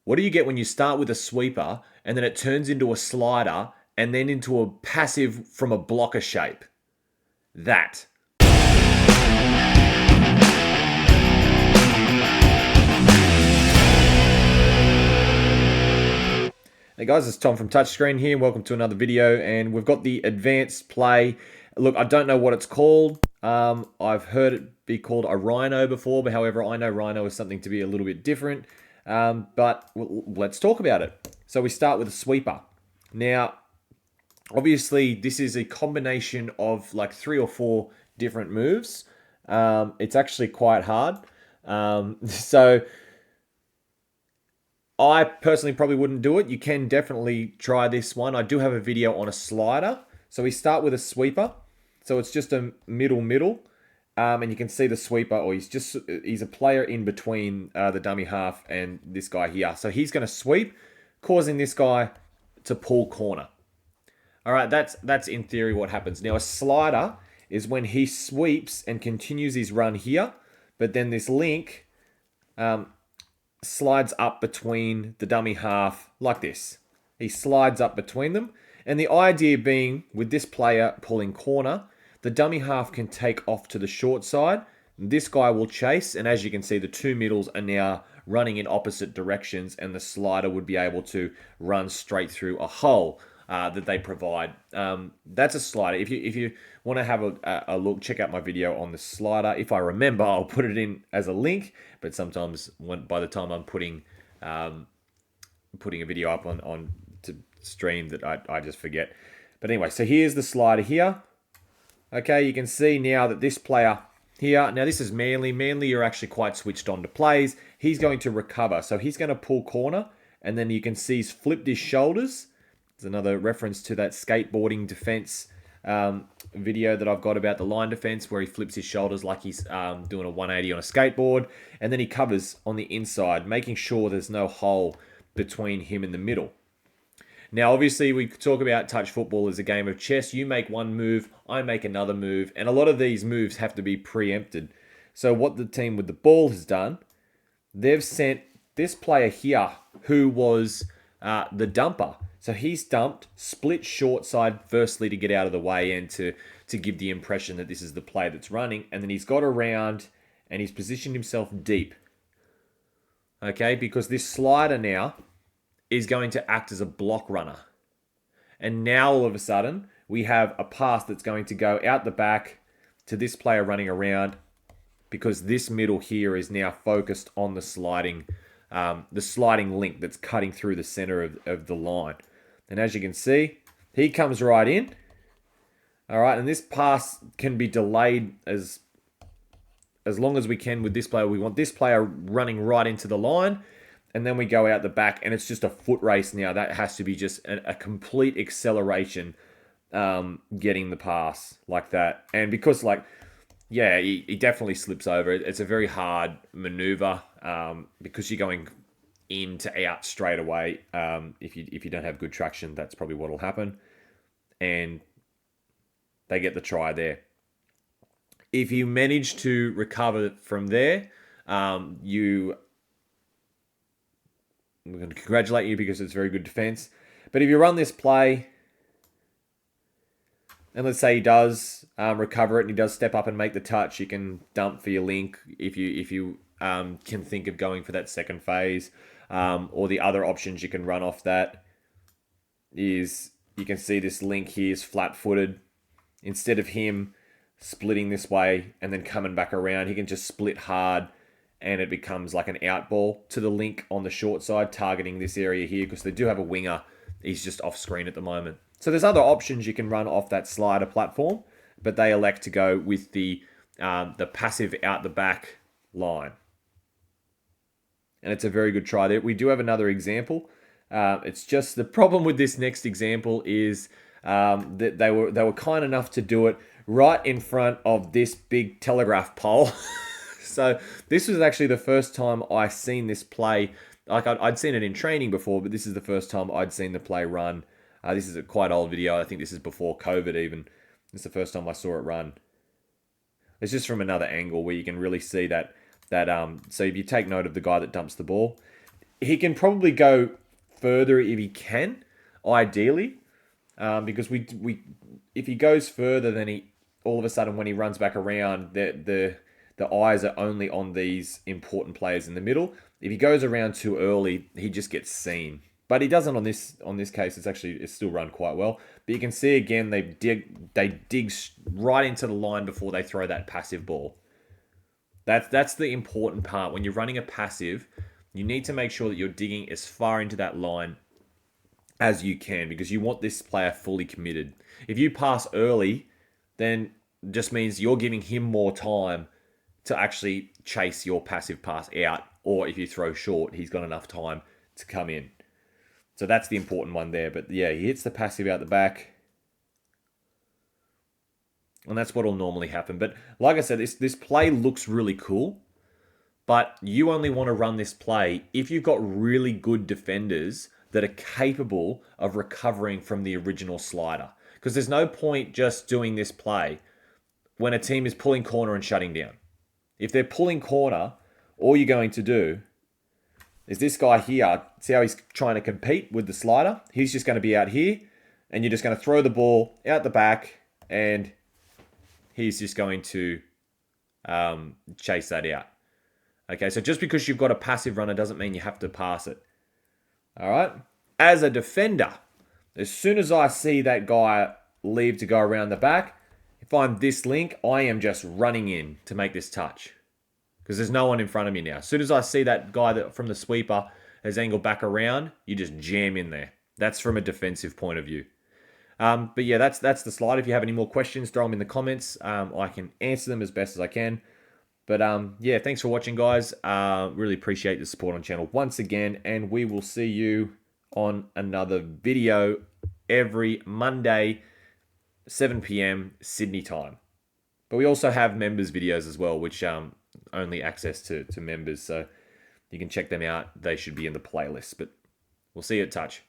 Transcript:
What do you get when you start with a sweeper and then it turns into a slider and then into a passive from a blocker shape? That. Hey guys, it's Tom from Touchscreen here. Welcome to another video, and we've got the advanced play. Look, I don't know what it's called. I've heard it be called a rhino before, but however, I know rhino is something to be a little bit different. But let's talk about it. So we start with a sweeper. Now, obviously, this is a combination of like 3 or 4 different moves. It's actually quite hard. So I personally probably wouldn't do it. You can definitely try this one. I do have a video on a slider. So we start with a sweeper. So it's just a middle. And you can see the sweeper, or he's a player in between the dummy half and this guy here. So he's going to sweep, causing this guy to pull corner. All right, that's in theory what happens. Now a slider is when he sweeps and continues his run here, but then this link slides up between the dummy half like this. He slides up between them. And the idea being, with this player pulling corner, the dummy half can take off to the short side. This guy will chase, and as you can see, the 2 middles are now running in opposite directions, and the slider would be able to run straight through a hole that they provide. That's a slider. If you want to have a look, check out my video on the slider. If I remember, I'll put it in as a link, but sometimes by the time I'm putting a video up on to stream, that I just forget. But anyway, so here's the slider here. Okay, you can see now that this player here, now this is Manly. Manly, you're actually quite switched on to plays. He's going to recover. So he's going to pull corner, and then you can see he's flipped his shoulders. There's another reference to that skateboarding defense video that I've got about the line defense, where he flips his shoulders like he's doing a 180 on a skateboard, and then he covers on the inside, making sure there's no hole between him and the middle. Now, obviously, we talk about touch football as a game of chess. You make one move, I make another move, and a lot of these moves have to be preempted. So what the team with the ball has done, they've sent this player here, who was the dumper. So he's dumped, split short side, firstly to get out of the way and to give the impression that this is the play that's running. And then he's got around and he's positioned himself deep. Okay, because this slider now is going to act as a block runner. And now all of a sudden, we have a pass that's going to go out the back to this player running around, because this middle here is now focused on the sliding link that's cutting through the center of the line. And as you can see, he comes right in. All right, and this pass can be delayed as long as we can with this player. We want this player running right into the line, and then we go out the back, and it's just a foot race now. That has to be just a complete acceleration, getting the pass like that. And because, he definitely slips over. It's a very hard maneuver because you're going in to out straight away. If you don't have good traction, that's probably what will happen. And they get the try there. If you manage to recover from there, we're going to congratulate you, because it's very good defense. But if you run this play, and let's say he does recover it and he does step up and make the touch, you can dump for your link if you can think of going for that second phase. Or the other options you can run off that is, you can see this link here is flat-footed. Instead of him splitting this way and then coming back around, he can just split hard, and it becomes like an out ball to the link on the short side, targeting this area here, because they do have a winger. He's just off screen at the moment. So there's other options you can run off that slider platform, but they elect to go with the passive out the back line. And it's a very good try there. We do have another example. It's just the problem with this next example is that they were kind enough to do it right in front of this big telegraph pole. So this was actually the first time I seen this play. Like I'd seen it in training before, but this is the first time I'd seen the play run. This is a quite old video. I think this is before COVID even. This is the first time I saw it run. It's just from another angle where you can really see that. So if you take note of the guy that dumps the ball, He can probably go further if he can, ideally, because if he goes further, then he all of a sudden when he runs back around, the eyes are only on these important players in the middle. If he goes around too early, he just gets seen. But he doesn't on this case. It's still run quite well. But you can see again they dig right into the line before they throw that passive ball. That's the important part. When you're running a passive, you need to make sure that you're digging as far into that line as you can because you want this player fully committed. If you pass early, then just means you're giving him more time to actually chase your passive pass out, or if you throw short, he's got enough time to come in. So that's the important one there. But yeah, he hits the passive out the back. And that's what will normally happen. But like I said, this play looks really cool. But you only want to run this play if you've got really good defenders that are capable of recovering from the original slider. Because there's no point just doing this play when a team is pulling corner and shutting down. If they're pulling corner, all you're going to do is this guy here, see how he's trying to compete with the slider? He's just going to be out here, and you're just going to throw the ball out the back, and he's just going to chase that out. Okay, so just because you've got a passive runner doesn't mean you have to pass it. All right? As a defender, as soon as I see that guy leave to go around the back, if I'm this link, I am just running in to make this touch. Because there's no one in front of me now. As soon as I see that guy that from the sweeper has angled back around, you just jam in there. That's from a defensive point of view. But yeah, that's the slide. If you have any more questions, throw them in the comments. I can answer them as best as I can. But yeah, thanks for watching, guys. Really appreciate the support on the channel once again. And we will see you on another video every Monday, 7 p.m. Sydney time. But we also have members videos as well, which only access to members. So you can check them out. They should be in the playlist. But we'll see you at touch.